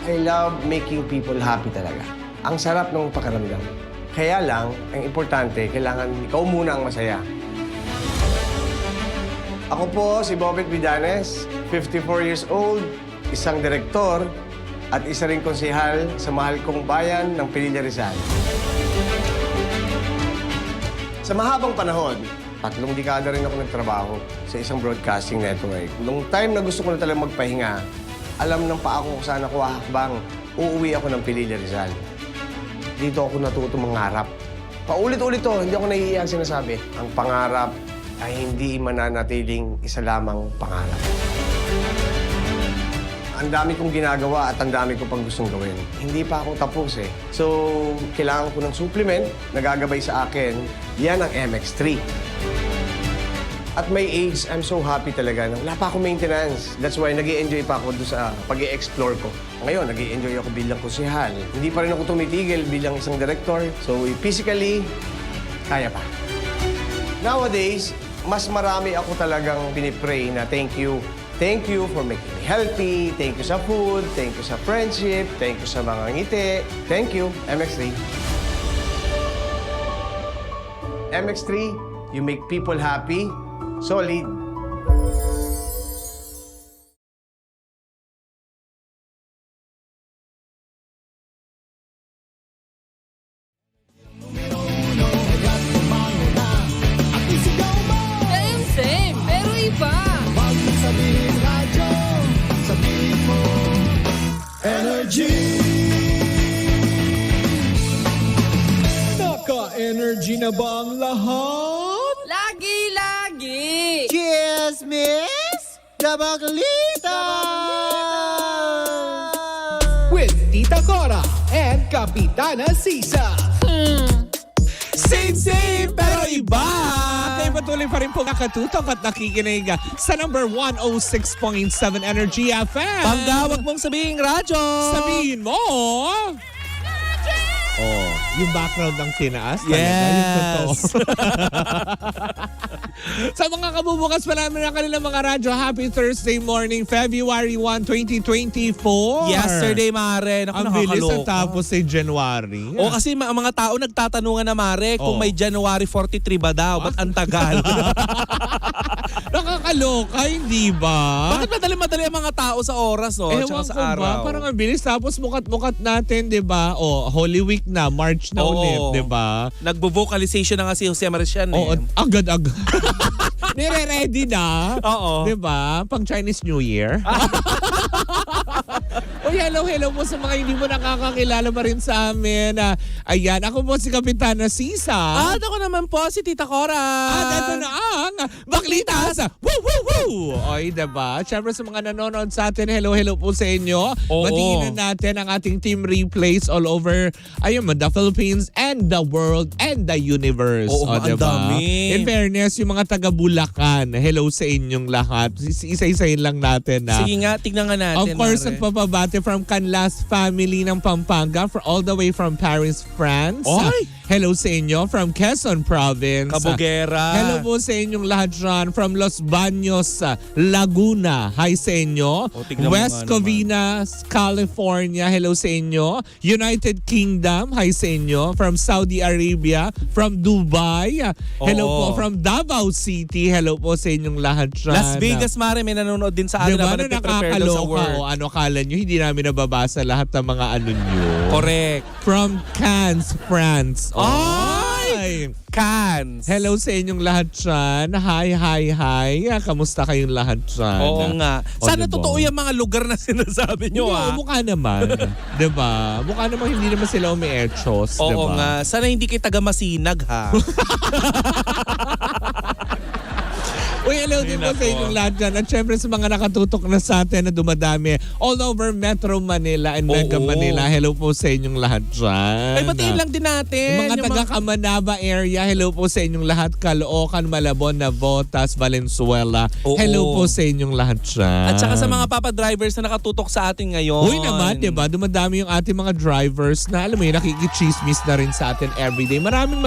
I love making people happy talaga. Ang sarap ng pakiramdam. Kaya lang, ang importante, kailangan ikaw muna ang masaya. Ako po si Bobet Vidanes, 54 years old, isang direktor at isa ring konsehal sa mahal kong bayan ng Pililla Rizal. Sa mahabang panahon, 3 dekada rin ako nagtrabaho sa isang broadcasting network. Nung time na gusto ko na talagang magpahinga, alam ng pa ako kung saan ako hahakbang, uuwi ako ng Pililla Rizal. Dito ako natuto mangarap. Paulit-ulit to, hindi ako nahihiya sinasabi. Ang pangarap ay hindi mananatiling isa lamang pangarap. Ang dami kong ginagawa at ang dami ko pang gustong gawin. Hindi pa ako tapos eh. So, kailangan ko ng supplement na gagabay sa akin. Yan ang MX3. At my age, I'm so happy talaga na wala pa akong maintenance. That's why nag-i-enjoy pa ako doon sa pag-i-explore ko. Ngayon, nag-i-enjoy ako bilang konsehal. Hindi pa rin ako tumitigil bilang isang director. So, physically, kaya pa. Nowadays, mas marami ako talagang pinipray na thank you. Thank you for making me healthy. Thank you sa food. Thank you sa friendship. Thank you sa mga ngiti. Thank you, MX3. MX3, you make people happy. Solid. Same, pero iba. Naka-energy na ba ang lahat? Lagi-lagi. Cheers, miss! Dabaglita! With Tita Cora and Kapitana Sisa. Same, pero iba! Kayo patuloy pa rin po nakatutok at nakikinig sa number 106.7 Energy FM. Panggawag mong sabihin radyo. Sabihin mo! Oh, yung background ng tinaas talaga. Yes. Yung totoo. Sa mga kabubukas pa namin ng kanilang mga radyo, happy Thursday morning, February 1, 2024. Yesterday, Mare. Naku, Ang bilis nakakaloka. at tapos ay January. O kasi mga tao nagtatanungan na, Mare, kung may January 43 ba daw. Ba't ang tagal? Nakakaloka, hindi ba? Bakit madali-madali ang mga tao sa oras, no? Ewan Tsaka sa ko ba? araw. Parang ang bilis. Tapos mukat-mukat natin, di ba? O, Holy Week na, March na Oo. ulit, di ba? Nagbo-vocalization na nga si Jose Marician, eh. Oo, agad-agad. Nire-ready na. Oo. Di ba? Pang Chinese New Year. Uy, hello mo sa mga hindi mo nakakakilala pa rin sa amin. Ayan, ako po si Kapitana Sisa. At ako naman po, si Tita Cora. At ito na ang Baklitas! Woo, woo, woo! Oy, diba? Siyempre sa mga nanonood sa atin, hello po sa inyo. Oo. Batiin na natin ang ating team replays all over the Philippines and the world and the universe. Oo, ang dami. In fairness, yung mga taga Bulacan, hello sa inyong lahat. Isa-isayin lang natin na. Sige nga, tignan nga natin, Of course, Mare. nagpapabati from Canlas family ng Pampanga, all the way from Paris, France. Oy! Hello sa inyo from Quezon Province. Kabugera. Hello po sa inyong lahat dyan from Los Baños, Laguna. Hi sa inyo. O, tignan mo West nga Covina, California. Hello sa inyo. United Kingdom. Hi sa inyo. From Saudi Arabia. From Dubai. Hello Oo. po from Davao City. Hello po sa inyong lahat dyan. Las Vegas, Mare, may nanonood din sa atin Diba na na nagpe-prepare daw sa nakakaloka work. o ano kala nyo, hindi namin nababasa lahat ng mga ano nyo. Correct. From Cannes, France. Ay! Cans. Hello sa inyong lahat dyan. Hi. Kamusta kayong lahat dyan? Oo nga. O, Sana diba? totoo yung mga lugar na sinasabi nyo, Oo, ha? mukha naman. diba? Mukha naman hindi naman sila umi-etchos. Oo diba? nga. Sana hindi kayo taga Masinag, ha? Uy, hello din po sa inyong lahat dyan. At syempre sa mga nakatutok na sa atin na dumadami all over Metro Manila and Mega Oo. Manila. Hello po sa inyong lahat dyan. Ay, batiin lang din natin. Yung mga taga Kamanaba area, hello po sa inyong lahat. Caloocan, Malabon, Navotas, Valenzuela. Oo. Hello po sa inyong lahat dyan. At saka sa mga papadrivers na nakatutok sa atin ngayon. Uy naman, diba? Dumadami yung ating mga drivers na alam mo yun, nakikichismis na rin sa atin everyday. Maraming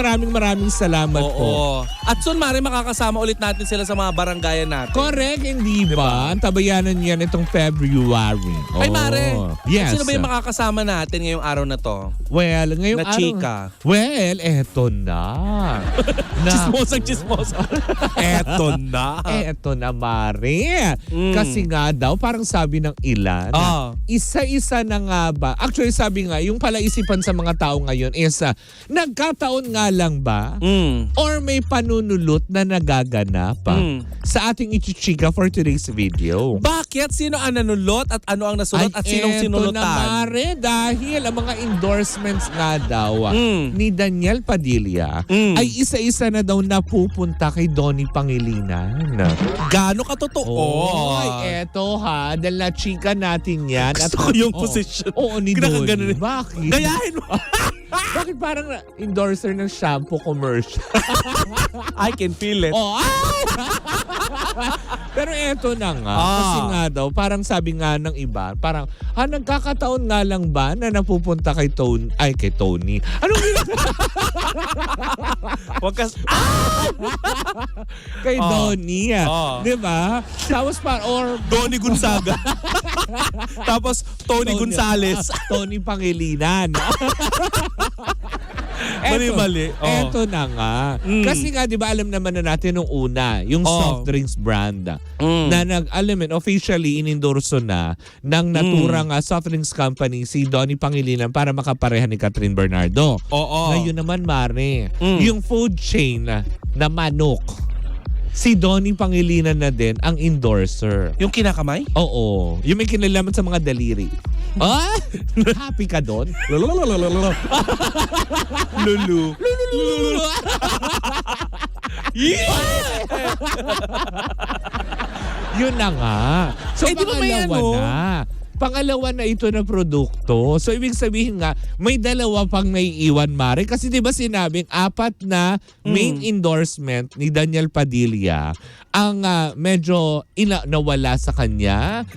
salamat po. Oo. At soon, Mare, makakasama ulit natin sila sa mga kabaranggayan natin. Correct, hindi ba? Ang tabayanan yan itong February. Ay, Mare. Yes. Sino ba yung makakasama natin ngayong araw na to? Well, ngayong Na araw... chika. Well, eto na. Chismosa. Eto na. Eto na, Mare. Kasi nga daw, parang sabi ng ilan, isa-isa na nga ba? Actually, sabi nga, yung palaisipan sa mga tao ngayon is, nagkataon nga lang ba? Or may panunulot na nagaganap sa ating ichichika for today's video? Bakit? Sino ang nanulot at ano ang nasulot at sinong sinulutan? Eto na, Mare, dahil ang mga endorsements nga daw ni Daniel Padilla ay isa-isa na daw napupunta kay Donnie Pangilinan. Gaano katotoo? Ay, eto ha, dahil na-chika natin yan. Gusto ko yung position. Oo, ni Kinakaganon. Donnie. Bakit? Gayahin mo. Bakit parang endorser ng shampoo commercial? I can feel it. Oh, pero eto na nga, kasi nga daw, parang sabi nga ng iba, parang, nagkakataon nga lang ba na napupunta kay Tony? Anong Wag ka... kay Donnie, di ba? Tapos or Donnie Gonzaga. Tapos Tony Gonzales. Tony Pangilinan. Mali-mali. Eto na nga. Kasi nga, di ba, alam naman na natin nung una, yung soft drinks brand na officially inendorso na ng naturang soft drinks company si Donnie Pangilinan para makapareha ni Catherine Bernardo. Ngayon naman, Mare, yung food chain na manok, si Donnie Pangilinan na din ang endorser. Yung kinakamay? Oo. Yung may kinalaman sa mga daliri. Happy ka doon? Lulu. Yun na nga. So, di ba may Pangalawa na ito na produkto. So, ibig sabihin nga, may dalawa pang naiiwan, Mare. Kasi di ba sinabing 4 na main endorsement ni Daniel Padilla ang medyo nawala sa kanya.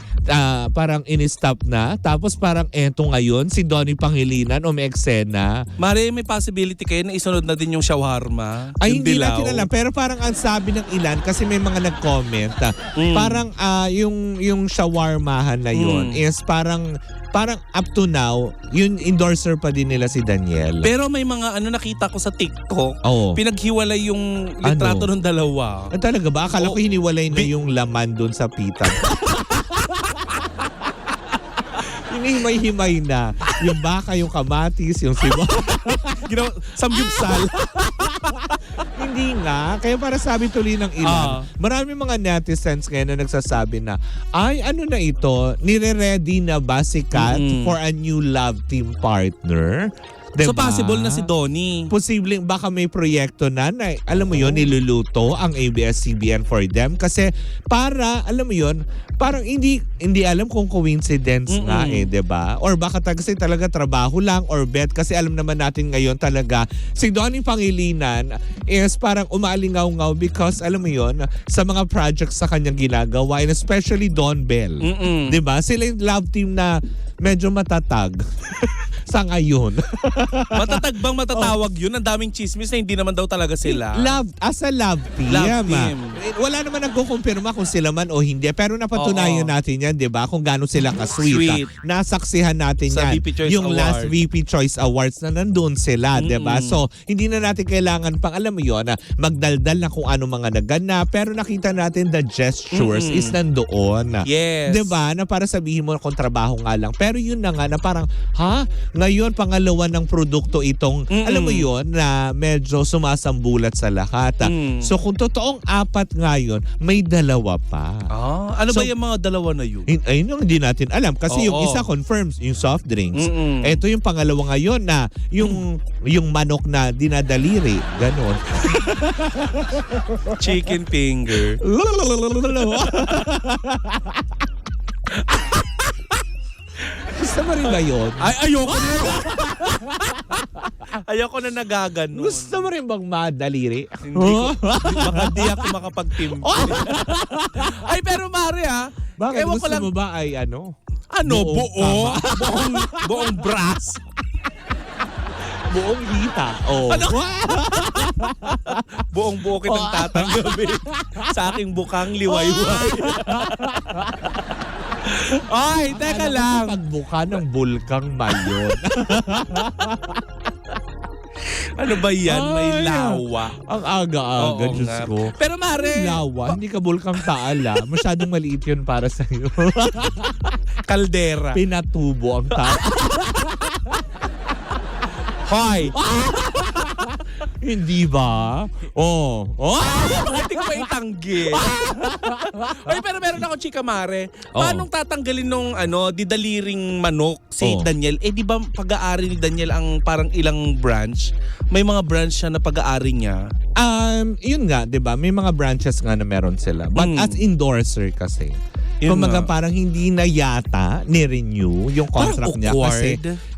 Parang in-stop na. Tapos parang eto ngayon, si Donnie Pangilinan o may eksena. Mare, may possibility kayo na isunod na din yung shawarma. Ay, yung hindi dilaw. natin alam. Pero parang ang sabi ng ilan, kasi may mga nag-comment, parang yung shawarmahan na yun is parang up to now, yung endorser pa din nila si Daniel. Pero may mga nakita ko sa TikTok, Oo. pinaghiwalay yung litrato ng dalawa. Talaga ba? Akala ko hiniwalay na yung laman doon sa pita. Hinihimay-himay na. Yung baka, yung kamatis, yung sibo. Samgyupsal. Hindi nga. Kaya para sabi tuloy ng ilan, marami mga netizens ngayon na nagsasabi na, ay, ano na ito? Nire-ready na ba si Kat for a new love team partner? Diba? So possible na si Donnie. Posibleng baka may proyekto na alam mo yon, niluluto ang ABS-CBN for them kasi para alam mo yon, parang hindi alam kung coincidence nga diba? Or baka kasi talaga trabaho lang or bet kasi alam naman natin ngayon talaga si Donnie Pangilinan is parang umaalingaw-ngaw because alam mo yon, sa mga projects sa kanyang ginagawa and especially Don Bell. Diba? Sila yung love team na medyo matatag sa ngayon. Matatag bang matatawag yun? Ang daming chismis na hindi naman daw talaga sila. As a love team. Love team. Wala naman nagkukumpirma kung sila man o hindi. Pero napatunayan natin yan, di ba? Kung gaano sila ka-sweet. Sweet. Nasaksihan natin Sa yan. VP Choice yung Award. last VP Choice Awards na nandun sila, di ba? So, hindi na natin kailangan pang, alam mo yun, magdaldal na kung ano mga naganap. Pero nakita natin the gestures is nandoon. Yes. Di ba? Na para sabihin mo kung trabaho nga lang. Pero yun na nga na parang, ngayon pangalawa ng produkto itong, alam mo yun, na medyo sumasambulat sa lahat. So kung totoong 4 ngayon, may 2 pa. Ano So, ba yung mga dalawa na yun? Ayun yung hindi natin alam. Kasi yung isa confirms, yung soft drinks. Ito yung pangalawa ngayon na yung manok na dinadaliri. Ganon. Chicken finger. Gusto mo rin ba yun? Ay, ayoko na. Ayoko na nagaganon. Gusto mo rin bang madaliri? Hindi ko. Baka di ako makapag-team. Ay, pero Mare Bakit? ewan ko Gusto lang. mo ba ay ano? Ano? Buong Buong brass. Buong hita. Oh. Ano? Buong-buo kitang tatanggapin sa aking bukang liwayway. Ay, teka lang. Pagbuka ng bulkang mayon. Ano ba yan? May Ay, lawa. Ang aga-aga, Oo Diyos nga. ko. Pero Mare, Lawa, hindi ka bulkang taala. Masyadong maliit yun para sa'yo. kaldera. Pinatubo ang taal. Hoy! Hindi ba? Oh. Hindi ko maitanggi. Ay, pero meron ako, Chika Mare. Paano tatanggalin nung didaliring manok si Oh. Daniel? Eh, di ba pag-aari ni Daniel ang parang ilang branch? May mga branch siya na pag-aari niya. Yun nga, 'di ba? May mga branches nga na meron sila. But as endorser kasi, Yun kumbaga nga. parang hindi na yata ni-renew yung contract Parang niya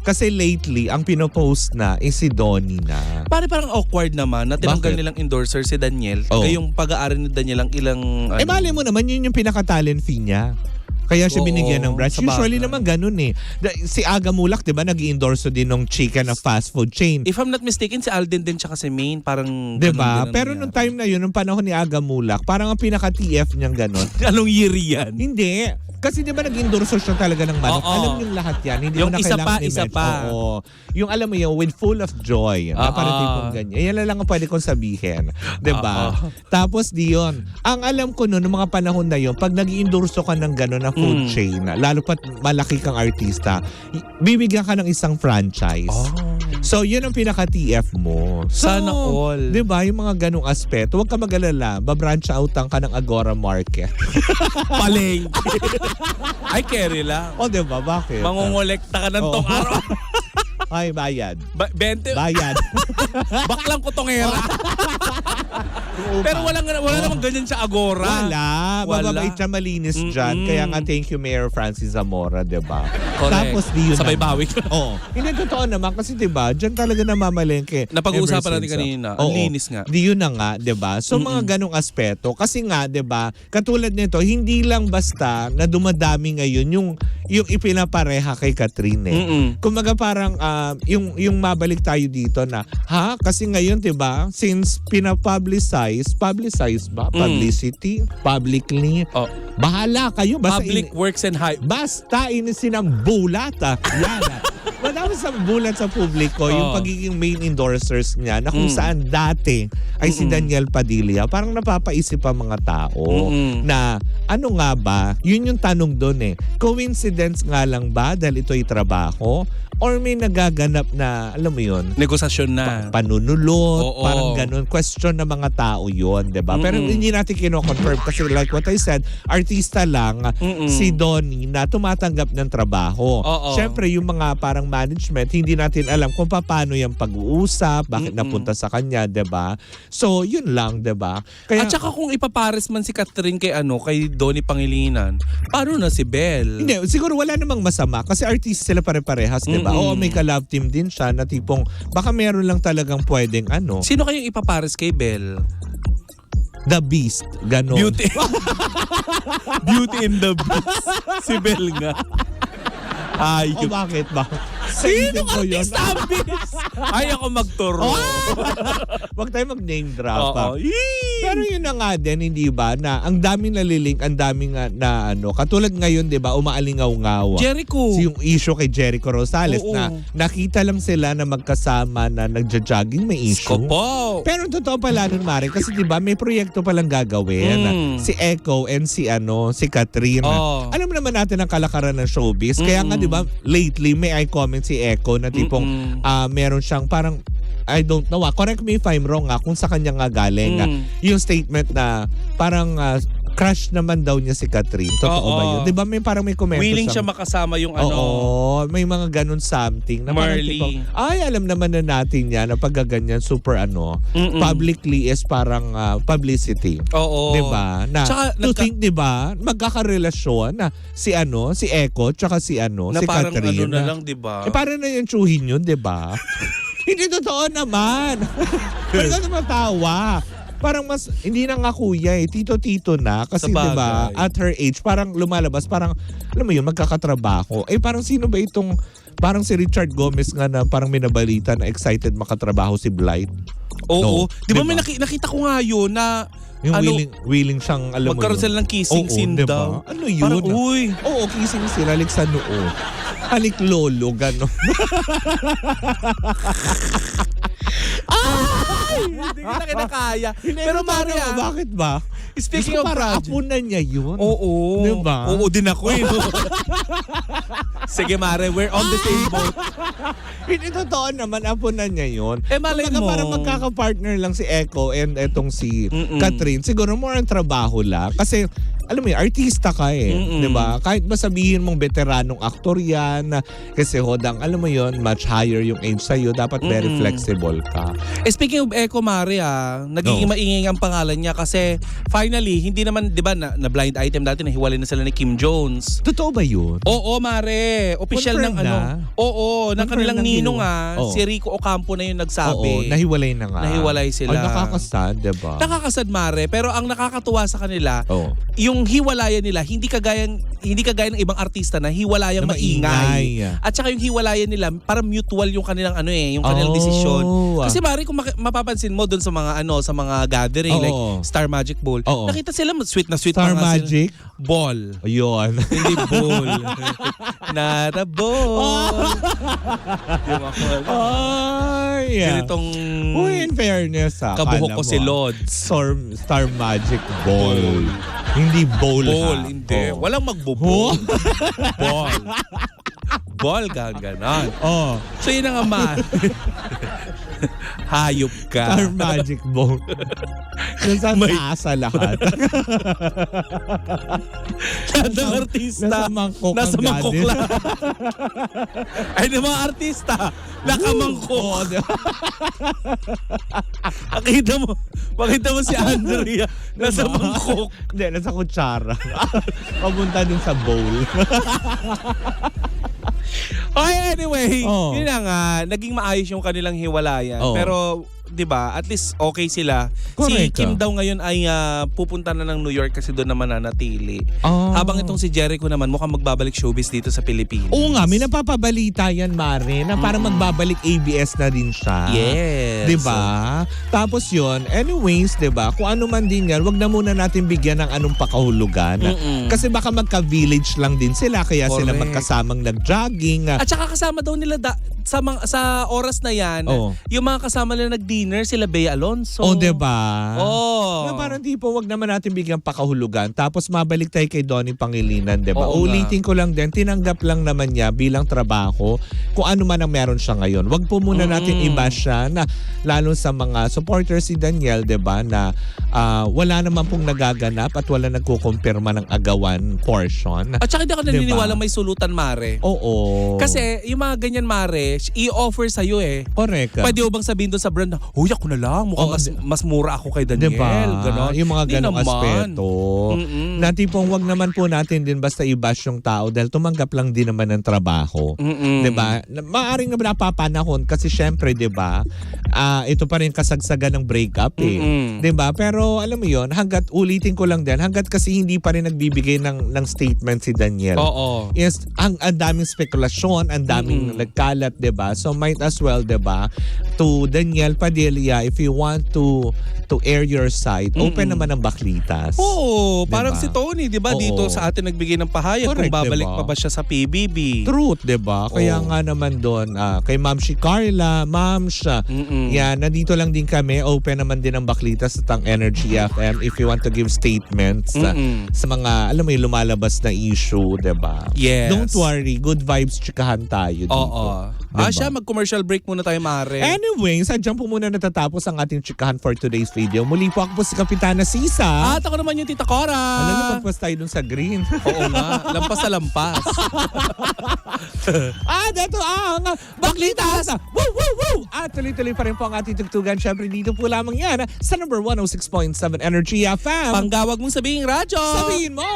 kasi lately ang pinopost na is si Donnie na. Parang awkward naman na tinanggal Bakit? nilang endorser si Daniel. Oh. Yung pag-aari ni Daniel ang ilang... Eh mali mo naman yun yung pinaka-talent fee niya. Kaya siya Oo, binigyan ng branch. sa Usually bagay. naman ganun eh. Si Aga Mulak, 'di ba, nag-i-endorse din ng chicken na fast food chain. If I'm not mistaken, si Alden din tsaka si Maine, parang... 'Di ganun ba? din ang Pero nung time na yun, nung panahon ni Aga Mulak, parang ang pinaka-TF niyang ganun. Anong year yan? Hindi. Kasi di ba nag-endorse siya talaga ng manok? Oo. Alam yung lahat yan. Hindi Yung mo na isa kailangan pa, isa i-mention. pa. Oo. Yung alam mo yun, with full of joy. Na Oo. parang tipong ganyan. Yan lang ang pwede kong sabihin. Di ba? Oo. Tapos di yun. Ang alam ko noon, noong mga panahon na yun, pag nag-endorse ka ng gano'n na food chain, lalo pat malaki kang artista, bibigyan ka ng isang franchise. So, yun ang pinaka-TF mo. So, Sana all. Di ba? Yung mga ganong aspeto, huwag ka mag-alala. Babranch outan ka ng Agora Market. Palengke. Ay, carry lang. O, di ba? Bakit? Mangungolekta ka ng Oo. tong araw. Ay, bayad. 20, Bayad. baklang kutongera. Pero wala namang ganyan sa Agora. Wala. Wala. Mababait siya, malinis dyan. Kaya nga, thank you, Mayor Francis Zamora, diba? Correct. Tapos, di yun Sabay naman. bawi. Oo. Hindi, totoo naman. Kasi, diba, dyan talaga namamalengke. Napag-uusapan Ever natin since, kanina. Oo. Ang linis nga. Di yun na nga, diba? So, mga ganong aspeto. Kasi nga, diba, katulad nito, hindi lang basta na dumadami ngayon yung ipinapareha kay Catherine eh. Kumbaga parang yung mabalik tayo dito na kasi ngayon 'di ba since publicity publicly bahala kayo Public Works and High. basta inisin ang bulat yan madami sa bulat sa publiko yung pagiging main endorsers niya na kung saan dati ay si Daniel Padilla parang napapaisip ang mga tao na ano nga ba yun yung tanong doon eh coincidence nga lang ba dahil ito'y trabaho or may nagaganap na alam mo yun Negosasyon na. panunulot, Oo. parang ganun. Question ng mga tao yun, di ba? Pero hindi natin kino-confirm kasi like what I said, artista lang si Donnie na tumatanggap ng trabaho. Oo. Siyempre, yung mga parang management, hindi natin alam kung paano yung pag-uusap, bakit napunta sa kanya, di ba? So, yun lang, di ba? Kaya, At saka kung ipapares man si Catherine kay kay Donnie Pangilinan, paano na si Belle? hindi, siguro wala namang masama kasi artist sila pare-parehas, di ba? Oo, may ka-love team din siya na tipong baka meron lang talagang pwedeng Sino kayong ipapares kay Belle? The Beast, ganon. Beauty. Beauty in the Beast. Si Belle nga. O bakit ba? Sino ko yun? artista ang Beast? Ay, ako magturo. Wag tayo mag-name drop. Oo. Pero yun na nga din, hindi ba, na ang daming nalilink, ang daming na katulad ngayon, di ba, umaalingaw-ngaw. Jericho. Yung issue kay Jericho Rosales Oo. na nakita lang sila na magkasama na nagja-jogging, may issue. Kopo. Pero totoo pala nun, Mare, kasi di ba may proyekto palang gagawin. Si Echo and si Catherine. Oh. Alam naman natin ang kalakaran ng showbiz. Kaya nga di ba, lately may I comment si Echo na tipong meron siyang parang I don't know. Correct me if I'm wrong kung sa kanya nga galing. Yung statement na parang crush naman daw niya si Catherine. Totoo ba yun? Di ba may parang may komento Willing siya siyang- makasama yung Oo, may mga ganun something. Na parang Marley. tipong, ay, alam naman na natin yan na pagkaganyan super publicly is parang publicity. Oo. Di ba? Na Tsaka to think, di ba, magkakarelasyon na si Echo, tsaka si Na si parang Catherine. na lang, di ba? Parang na yung tsuhin yun, di ba? Hindi totoo naman. Pero ka naman tawa. Parang mas, hindi na nga kuya tito-tito na. Kasi Sa bagay. diba, at her age, parang lumalabas, parang, alam mo yun, magkakatrabaho. Parang sino ba itong Parang si Richard Gomez nga na parang minabalita na excited makatrabaho si Blight. Oo. No, Di ba may diba? nakita ko nga yun na Yung willing siyang, alam mo magkaroon yun. sila ng kissing Oo, scene diba? daw. Ano yun? Parang, uy. Oo, kissing scene. Halik sa noo. Halik lolo, gano'n. Hindi kita kinakaya. Hindi, Pero paano? Maria, Bakit ba? speaking Gusto of parang project. apo na niya yun. Oo. Diba? Oo din ako eh. No? Sige Mare, we're on the same boat. Hindi totoo naman, apo na niya yun. Malay Kumbaga mo. parang magkaka-partner lang si Echo and etong si Mm-mm. Catherine. Siguro more ang trabaho lang. Kasi, alam mo yun, artista ka eh. Mm-mm. Diba? Kahit ba sabihin mong veteranong aktor yan, kasi hodang, alam mo yun, much higher yung age sa'yo, dapat very flexible ka. Speaking of Echo Mare, nagiging maingay ang pangalan niya kasi finally, hindi naman, di ba, na blind item dati, nahiwalay na sila ni Kim Jones. Totoo ba yun? Oo, Mare. Official ng Confirmed ano. na? Oo, ng Confirmed kanilang ng ninong Oo. si Rico Ocampo na yung Oo, nagsabi. nahiwalay na nga. Nahiwalay sila. Ay, nakakasad, diba? Nakakasad Mare, pero ang nakakatuwa sa kanila, Oo. yung hiwalayan nila, hindi kagaya ng ibang artista na hiwalayang Na maingay. maingay. At saka yung hiwalayan nila, parang mutual yung kanilang yung kanilang desisyon. Kasi Mare, kung mapapansin mo doon sa mga gathering Oo. like Star Magic Ball, Oo. nakita sila sweet na sweet Star pa nga sila. Magic? Ball. Ayun. Hindi ball. Not a ball. Yung ako. Ay, Ganitong Uy, in fairness kabuhok akala ko mo, si Lods. Star Magic Ball. Hindi bowl Ball, ha? hindi. Oh. Walang magbubol. Ball. Ball ka, ganon. Oh, So yun ang ama. Hayop ka. Star Magic Ball. Nasa taasa lahat. Lahat ng artista. Nasa mangkok Nasa ang mangkok gadget. lang. Ay, ng mga artista. Nakamangkok. Oo, di ba? Makita mo si Andrea. Nasa Diba? mangkok. Hindi, nasa kutsara. Papunta dun sa bowl. Okay, anyway, Oh. yun na nga, naging maayos yung kanilang hiwalayan. Oh. Pero, di ba, at least okay sila. Correct Si Kim ka. daw ngayon ay pupunta na ng New York kasi doon naman nanatili. Oh. Habang itong si Jericho naman mukhang magbabalik showbiz dito sa Pilipinas. Oo nga, may napapabalita yan, Mare, na parang magbabalik ABS na din siya. Yes. 'Di ba? Tapos 'yon, anyways, 'di ba? Kung ano man din 'yan, wag na muna natin bigyan ng anong pakahulugan. Mm-mm. Kasi baka magka-village lang din sila kaya sila Correct. magkasamang nag-jogging. At saka kasama daw nila sa oras na yan, Oo. yung mga kasama nila nag-dinner, sila Bea Alonso. O, 'di ba? Oh. Na parang tipo, wag naman natin bigyan pakahulugan. Tapos mabalik tayo kay Donnie Pangilinan, 'di ba? Oo nga. Ulitin ko lang din, tinanggap lang naman niya bilang trabaho kung ano man ang meron siya ngayon. Wag po muna natin i-bash siya na lalo sa mga supporters si Daniel, 'di ba, na wala naman pong nagaganap at wala nagkukumpirma ng agawan portion. At saka hindi ako Diba? naniniwala may sulutan, Mare. Oo. Kasi yung mga ganyan, Mare, i-offer sa'yo eh. correct. Pwede mo bang sabihin doon sa brand na, huy, ako na lang, mukhang Oo, mas mura ako kay Daniel. Diba? Ganon. Yung mga Di ganong naman. aspeto. Mm-mm. Na tipong wag naman po natin din basta i-bash yung tao dahil tumanggap lang din naman ng trabaho. Mm-mm. 'Di ba? Maaring na napapanahon kasi syempre 'di ba? Ito pa rin kasagsagan ng breakup eh. Mm-mm. 'Di ba? Pero alam mo 'yon, hangga't ulitin ko lang din, hangga't kasi hindi pa rin nagbibigay ng statement si Daniel. Oo. Yes, ang daming spekulasyon, ang daming nagkalat, 'di ba? So might as well, 'di ba? To Daniel Padilla, if you want to air your side, open naman ang baklitas. Oo, parang Diba? si Tony, di ba? Oo. Dito sa atin nagbigay ng pahayag Correct, kung babalik diba? pa ba siya sa PBB. Truth, 'di ba? Kaya Oo. nga naman doon kay Ma'am si Carla, Ma'am siya. Mm-mm. Yan, nandito lang din kami. Open naman din ang baklitas sa Tang Energy FM if you want to give statements Mm-mm. sa mga alam mo yung lumalabas na issue, 'di ba? Yes. Don't worry, good vibes chikahan tayo dito. Oo. Diba? Siya, mag-commercial break muna tayo, Mare. Anyway, sadyan po muna natatapos ang ating chikahan for today's video. Muli po ako po si Kapitana Sisa. At ako naman yung Tita Cora. Alam niyo, pagpas tayo dun sa green. Oo nga, lampas na lampas. Ito ang Baklitas! Woo, woo, woo! At tuloy-tuloy pa rin po ang ating tugtugan. Siyempre, dito po lamang yan sa number 106.7 Energy FM. Panggawag mong sabihin, radyo. Sabihin mo!